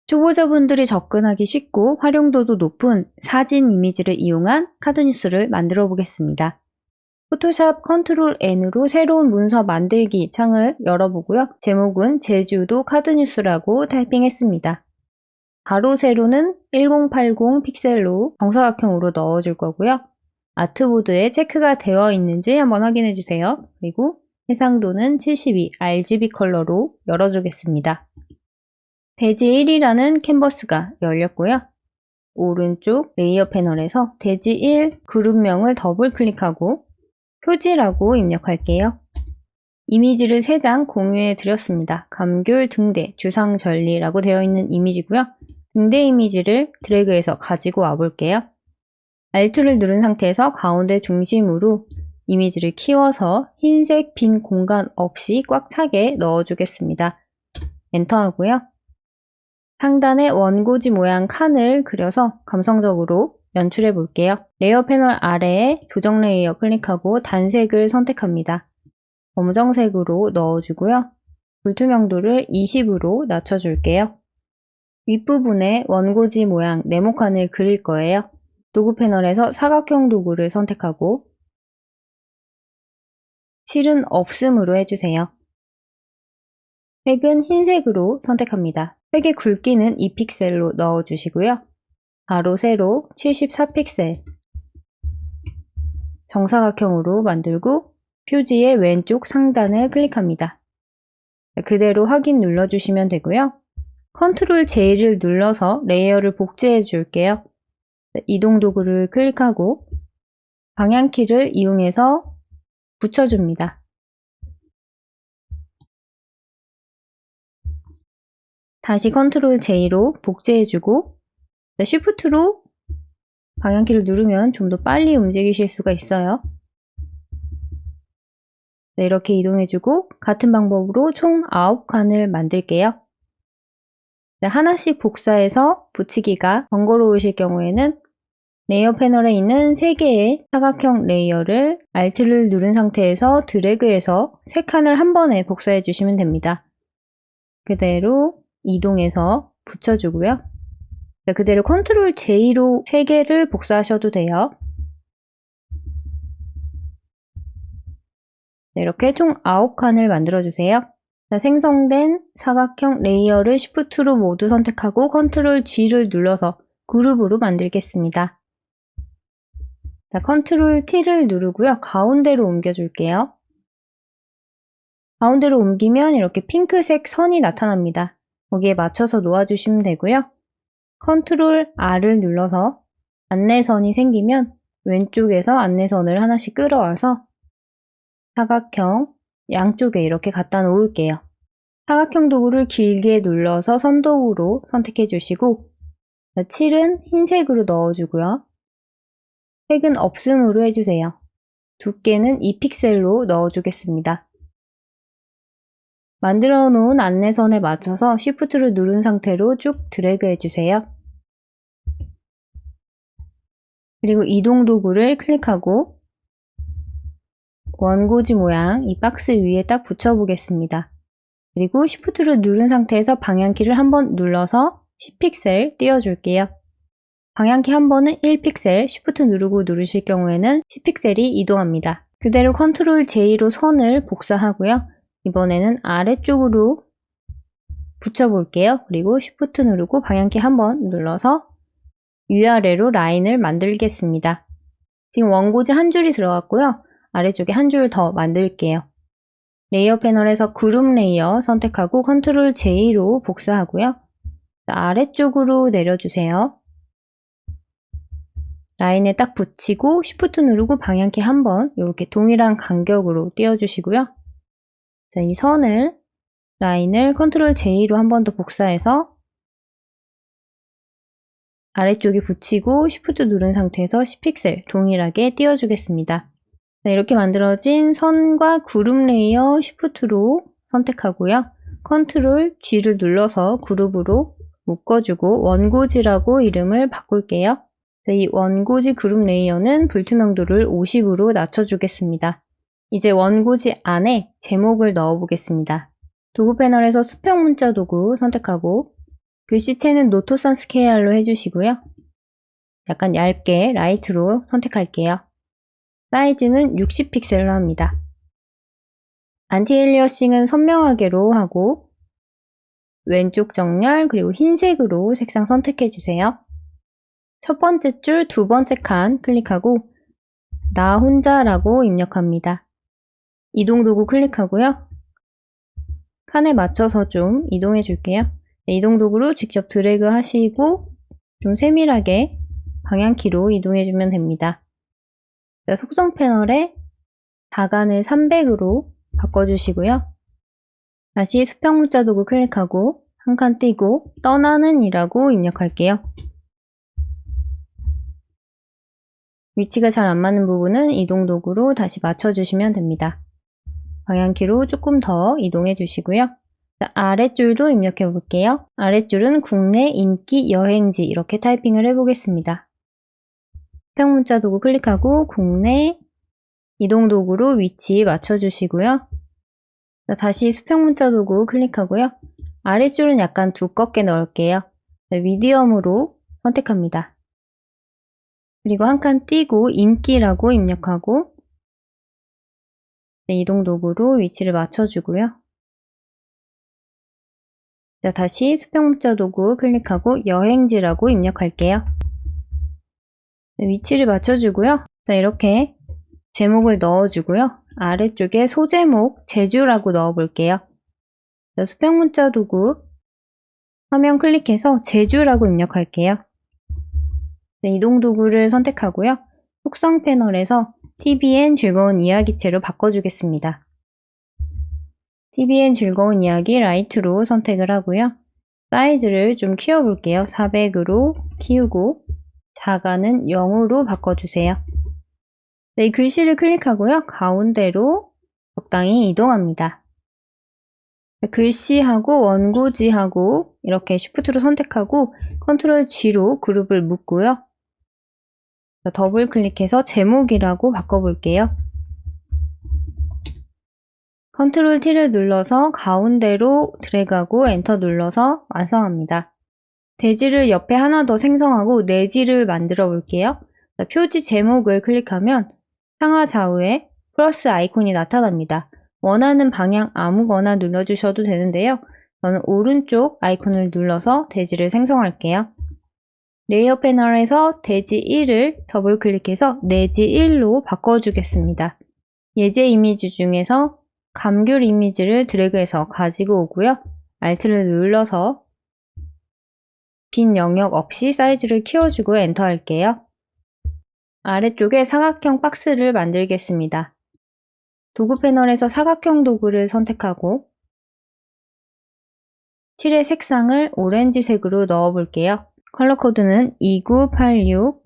초보자분들이 접근하기 쉽고 활용도도 높은 사진 이미지를 이용한 카드뉴스를 만들어 보겠습니다. 포토샵 컨트롤 N으로 새로운 문서 만들기 창을 열어보고요. 제목은 제주도 카드뉴스라고 타이핑했습니다. 가로 세로는 1080 픽셀로 정사각형으로 넣어줄 거고요. 아트보드에 체크가 되어 있는지 한번 확인해 주세요. 그리고 해상도는 72 RGB 컬러로 열어주겠습니다. 대지 1이라는 캔버스가 열렸고요. 오른쪽 레이어 패널에서 대지 1 그룹명을 더블 클릭하고 표지라고 입력할게요. 이미지를 3장 공유해 드렸습니다. 감귤 등대 주상절리라고 되어 있는 이미지고요. 등대 이미지를 드래그해서 가지고 와 볼게요. Alt를 누른 상태에서 가운데 중심으로 이미지를 키워서 흰색 빈 공간 없이 꽉 차게 넣어주겠습니다. 엔터 하고요. 상단에 원고지 모양 칸을 그려서 감성적으로 연출해 볼게요. 레이어 패널 아래에 조정 레이어 클릭하고 단색을 선택합니다. 검정색으로 넣어주고요. 불투명도를 20으로 낮춰줄게요. 윗부분에 원고지 모양 네모칸을 그릴 거예요. 도구 패널에서 사각형 도구를 선택하고 실은 없음으로 해주세요. 획은 흰색으로 선택합니다. 획의 굵기는 2픽셀로 넣어주시고요. 가로 세로 74픽셀 정사각형으로 만들고 표지의 왼쪽 상단을 클릭합니다. 그대로 확인 눌러주시면 되고요. 컨트롤 J를 눌러서 레이어를 복제해 줄게요. 이동 도구를 클릭하고 방향키를 이용해서 붙여줍니다. 다시 컨트롤 J로 복제해주고 쉬프트로 방향키를 누르면 좀 더 빨리 움직이실 수가 있어요. 이렇게 이동해주고 같은 방법으로 총 9칸을 만들게요. 하나씩 복사해서 붙이기가 번거로우실 경우에는 레이어 패널에 있는 3개의 사각형 레이어를 Alt를 누른 상태에서 드래그해서 3칸을 한 번에 복사해 주시면 됩니다. 그대로 이동해서 붙여주고요. 그대로 컨트롤 J로 3개를 복사하셔도 돼요. 이렇게 총 9칸을 만들어주세요. 생성된 사각형 레이어를 Shift로 모두 선택하고 컨트롤 G를 눌러서 그룹으로 만들겠습니다. 컨트롤 T를 누르고요. 가운데로 옮겨줄게요. 가운데로 옮기면 이렇게 핑크색 선이 나타납니다. 거기에 맞춰서 놓아주시면 되고요. 컨트롤 R을 눌러서 안내선이 생기면 왼쪽에서 안내선을 하나씩 끌어와서 사각형 양쪽에 이렇게 갖다 놓을게요. 사각형 도구를 길게 눌러서 선도구로 선택해 주시고 칠은 흰색으로 넣어주고요. 획은 없음으로 해주세요. 두께는 2픽셀로 넣어주겠습니다. 만들어 놓은 안내선에 맞춰서 Shift를 누른 상태로 쭉 드래그 해주세요. 그리고 이동 도구를 클릭하고 원고지 모양 이 박스 위에 딱 붙여보겠습니다. 그리고 Shift를 누른 상태에서 방향키를 한번 눌러서 10픽셀 띄워줄게요. 방향키 한 번은 1픽셀, Shift 누르고 누르실 경우에는 10픽셀이 이동합니다. 그대로 컨트롤 J로 선을 복사하고요. 이번에는 아래쪽으로 붙여볼게요. 그리고 Shift 누르고 방향키 한 번 눌러서 위아래로 라인을 만들겠습니다. 지금 원고지 한 줄이 들어갔고요. 아래쪽에 한 줄 더 만들게요. 레이어 패널에서 그룹 레이어 선택하고 컨트롤 J로 복사하고요. 아래쪽으로 내려주세요. 라인에 딱 붙이고 Shift 누르고 방향키 한 번 이렇게 동일한 간격으로 띄워주시고요. 자, 이 선을 라인을 컨트롤 J로 한 번 더 복사해서 아래쪽에 붙이고 Shift 누른 상태에서 10픽셀 동일하게 띄워주겠습니다. 자, 이렇게 만들어진 선과 그룹 레이어 Shift로 선택하고요. 컨트롤 G를 눌러서 그룹으로 묶어주고 원고지라고 이름을 바꿀게요. 자, 이 원고지 그룹 레이어는 불투명도를 50으로 낮춰주겠습니다. 이제 원고지 안에 제목을 넣어 보겠습니다. 도구 패널에서 수평 문자 도구 선택하고 글씨체는 노토산 스케일로 해주시고요. 약간 얇게 라이트로 선택할게요. 사이즈는 60픽셀로 합니다. 안티엘리어싱은 선명하게로 하고 왼쪽 정렬 그리고 흰색으로 색상 선택해주세요. 첫 번째 줄 두 번째 칸 클릭하고 나 혼자라고 입력합니다. 이동 도구 클릭하고요. 칸에 맞춰서 좀 이동해 줄게요. 이동 도구로 직접 드래그 하시고 좀 세밀하게 방향키로 이동해 주면 됩니다. 속성 패널에 다간을 300으로 바꿔주시고요. 다시 수평 문자 도구 클릭하고 한 칸 띄고 떠나는 이라고 입력할게요. 위치가 잘 안 맞는 부분은 이동 도구로 다시 맞춰주시면 됩니다. 방향키로 조금 더 이동해 주시고요. 아랫줄도 입력해 볼게요. 아랫줄은 국내 인기 여행지 이렇게 타이핑을 해보겠습니다. 수평 문자 도구 클릭하고 국내 이동 도구로 위치 맞춰주시고요. 다시 수평 문자 도구 클릭하고요. 아랫줄은 약간 두껍게 넣을게요. 미디엄으로 선택합니다. 그리고 한 칸 띄고 인기라고 입력하고 이동 도구로 위치를 맞춰주고요. 다시 수평 문자 도구 클릭하고 여행지라고 입력할게요. 위치를 맞춰주고요. 이렇게 제목을 넣어주고요. 아래쪽에 소제목 제주라고 넣어볼게요. 수평 문자 도구 화면 클릭해서 제주라고 입력할게요. 이동 도구를 선택하고요. 속성 패널에서 TVN 즐거운 이야기체로 바꿔주겠습니다. TVN 즐거운 이야기 라이트로 선택을 하고요. 사이즈를 좀 키워볼게요. 400으로 키우고 자가는 0으로 바꿔주세요. 이 글씨를 클릭하고요. 가운데로 적당히 이동합니다. 글씨하고 원고지하고 이렇게 쉬프트로 선택하고 컨트롤 G로 그룹을 묶고요. 더블 클릭해서 제목이라고 바꿔볼게요. 컨트롤 T를 눌러서 가운데로 드래그하고 엔터 눌러서 완성합니다. 대지를 옆에 하나 더 생성하고 내지를 만들어 볼게요. 표지 제목을 클릭하면 상하 좌우에 플러스 아이콘이 나타납니다. 원하는 방향 아무거나 눌러주셔도 되는데요. 저는 오른쪽 아이콘을 눌러서 대지를 생성할게요. 레이어 패널에서 대지 1을 더블 클릭해서 내지 1로 바꿔주겠습니다. 예제 이미지 중에서 감귤 이미지를 드래그해서 가지고 오고요. Alt를 눌러서 빈 영역 없이 사이즈를 키워주고 엔터 할게요. 아래쪽에 사각형 박스를 만들겠습니다. 도구 패널에서 사각형 도구를 선택하고 칠의 색상을 오렌지색으로 넣어볼게요. 컬러 코드는 29861A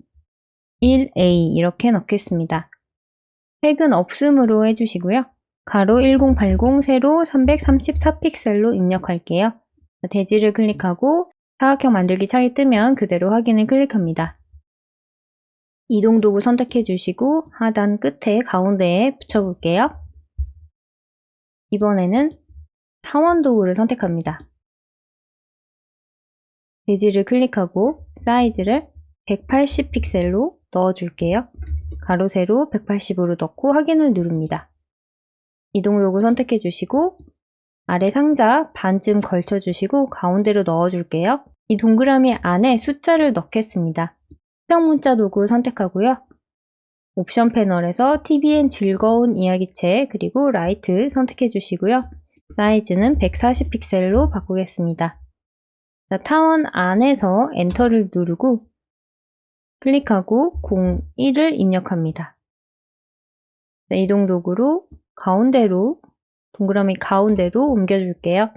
이렇게 넣겠습니다. 획은 없음으로 해주시고요. 가로 1080, 세로 334픽셀로 입력할게요. 대지를 클릭하고 사각형 만들기 창이 뜨면 그대로 확인을 클릭합니다. 이동 도구 선택해 주시고 하단 끝에 가운데에 붙여볼게요. 이번에는 타원 도구를 선택합니다. 대지를 클릭하고 사이즈를 180픽셀로 넣어줄게요. 가로 세로 180으로 넣고 확인을 누릅니다. 이동 도구 선택해 주시고 아래 상자 반쯤 걸쳐 주시고 가운데로 넣어줄게요. 이 동그라미 안에 숫자를 넣겠습니다. 수평 문자 도구 선택하고요. 옵션 패널에서 TVN 즐거운 이야기체 그리고 라이트 선택해 주시고요. 사이즈는 140픽셀로 바꾸겠습니다. 타원 안에서 엔터를 누르고 클릭하고 01을 입력합니다. 이동 도구로 가운데로 동그라미 가운데로 옮겨줄게요.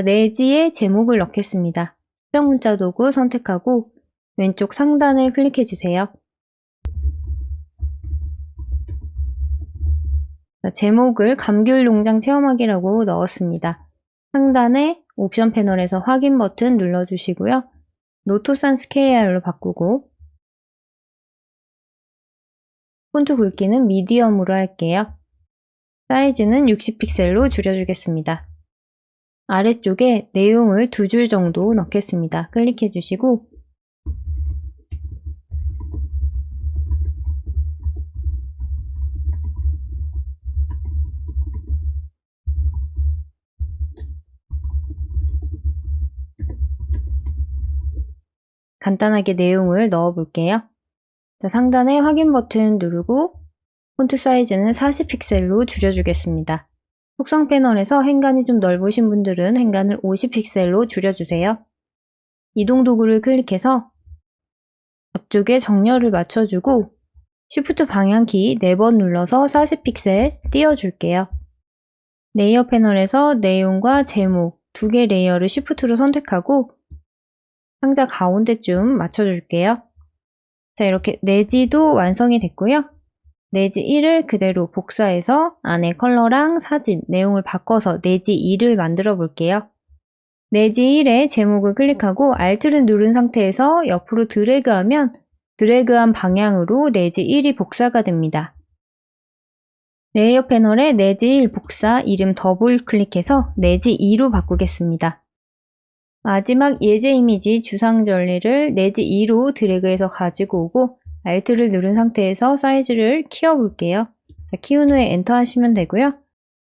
내지에 제목을 넣겠습니다. 수평 문자 도구 선택하고 왼쪽 상단을 클릭해 주세요. 제목을 감귤 농장 체험하기라고 넣었습니다. 상단에 옵션 패널에서 확인 버튼 눌러주시고요. 노토산 스케일로 바꾸고 폰트 굵기는 미디엄으로 할게요. 사이즈는 60픽셀로 줄여주겠습니다. 아래쪽에 내용을 2줄 정도 넣겠습니다. 클릭해 주시고 간단하게 내용을 넣어 볼게요. 자, 상단에 확인 버튼 누르고 폰트 사이즈는 40픽셀로 줄여주겠습니다. 속성 패널에서 행간이 좀 넓으신 분들은 행간을 50픽셀로 줄여주세요. 이동 도구를 클릭해서 앞쪽에 정렬을 맞춰주고 Shift 방향키 4번 눌러서 40픽셀 띄워줄게요. 레이어 패널에서 내용과 제목 2개 레이어를 Shift로 선택하고 상자 가운데쯤 맞춰줄게요. 자, 이렇게 내지도 완성이 됐고요. 내지 1을 그대로 복사해서 안에 컬러랑 사진, 내용을 바꿔서 내지 2를 만들어 볼게요. 내지 1의 제목을 클릭하고 Alt를 누른 상태에서 옆으로 드래그하면 드래그한 방향으로 내지 1이 복사가 됩니다. 레이어 패널에 내지 1 복사 이름 더블 클릭해서 내지 2로 바꾸겠습니다. 마지막 예제 이미지 주상절리를 내지 2로 드래그해서 가지고 오고 Alt를 누른 상태에서 사이즈를 키워볼게요. 자, 키운 후에 엔터 하시면 되고요.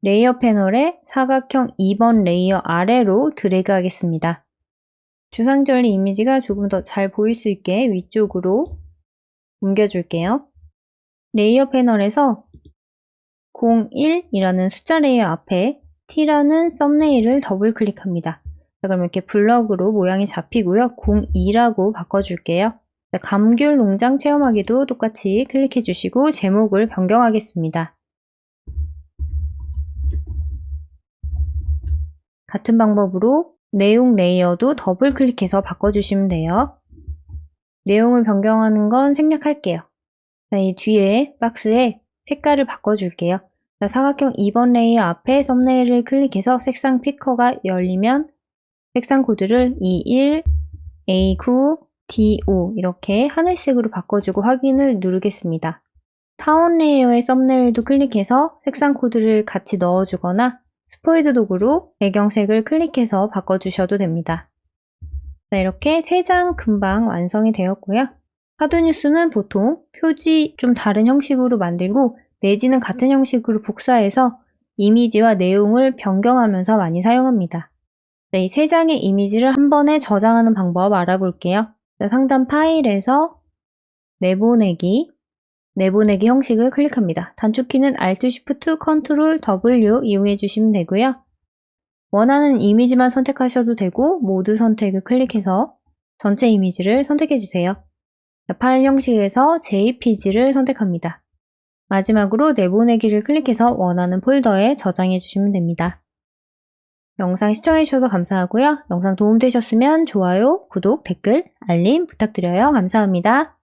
레이어 패널에 사각형 2번 레이어 아래로 드래그 하겠습니다. 주상절리 이미지가 조금 더 잘 보일 수 있게 위쪽으로 옮겨줄게요. 레이어 패널에서 01이라는 숫자 레이어 앞에 T라는 썸네일을 더블 클릭합니다. 자, 그럼 이렇게 블럭으로 모양이 잡히고요. 02라고 바꿔줄게요. 자, 감귤 농장 체험하기도 똑같이 클릭해 주시고 제목을 변경하겠습니다. 같은 방법으로 내용 레이어도 더블 클릭해서 바꿔주시면 돼요. 내용을 변경하는 건 생략할게요. 자, 이 뒤에 박스에 색깔을 바꿔줄게요. 자, 사각형 2번 레이어 앞에 썸네일을 클릭해서 색상 피커가 열리면 색상 코드를 E1, A9, D5 이렇게 하늘색으로 바꿔주고 확인을 누르겠습니다. 타원 레이어의 썸네일도 클릭해서 색상 코드를 같이 넣어주거나 스포이드 도구로 배경색을 클릭해서 바꿔주셔도 됩니다. 자, 이렇게 3장 금방 완성이 되었고요. 하드뉴스는 보통 표지 좀 다른 형식으로 만들고 내지는 같은 형식으로 복사해서 이미지와 내용을 변경하면서 많이 사용합니다. 자, 이 3장의 이미지를 한 번에 저장하는 방법 알아볼게요. 자, 상단 파일에서 내보내기 형식을 클릭합니다. 단축키는 Alt, Shift, Ctrl, W 이용해 주시면 되고요. 원하는 이미지만 선택하셔도 되고 모두 선택을 클릭해서 전체 이미지를 선택해 주세요. 자, 파일 형식에서 JPG를 선택합니다. 마지막으로 내보내기를 클릭해서 원하는 폴더에 저장해 주시면 됩니다. 영상 시청해 주셔서 감사하고요. 영상 도움되셨으면 좋아요, 구독, 댓글, 알림 부탁드려요. 감사합니다.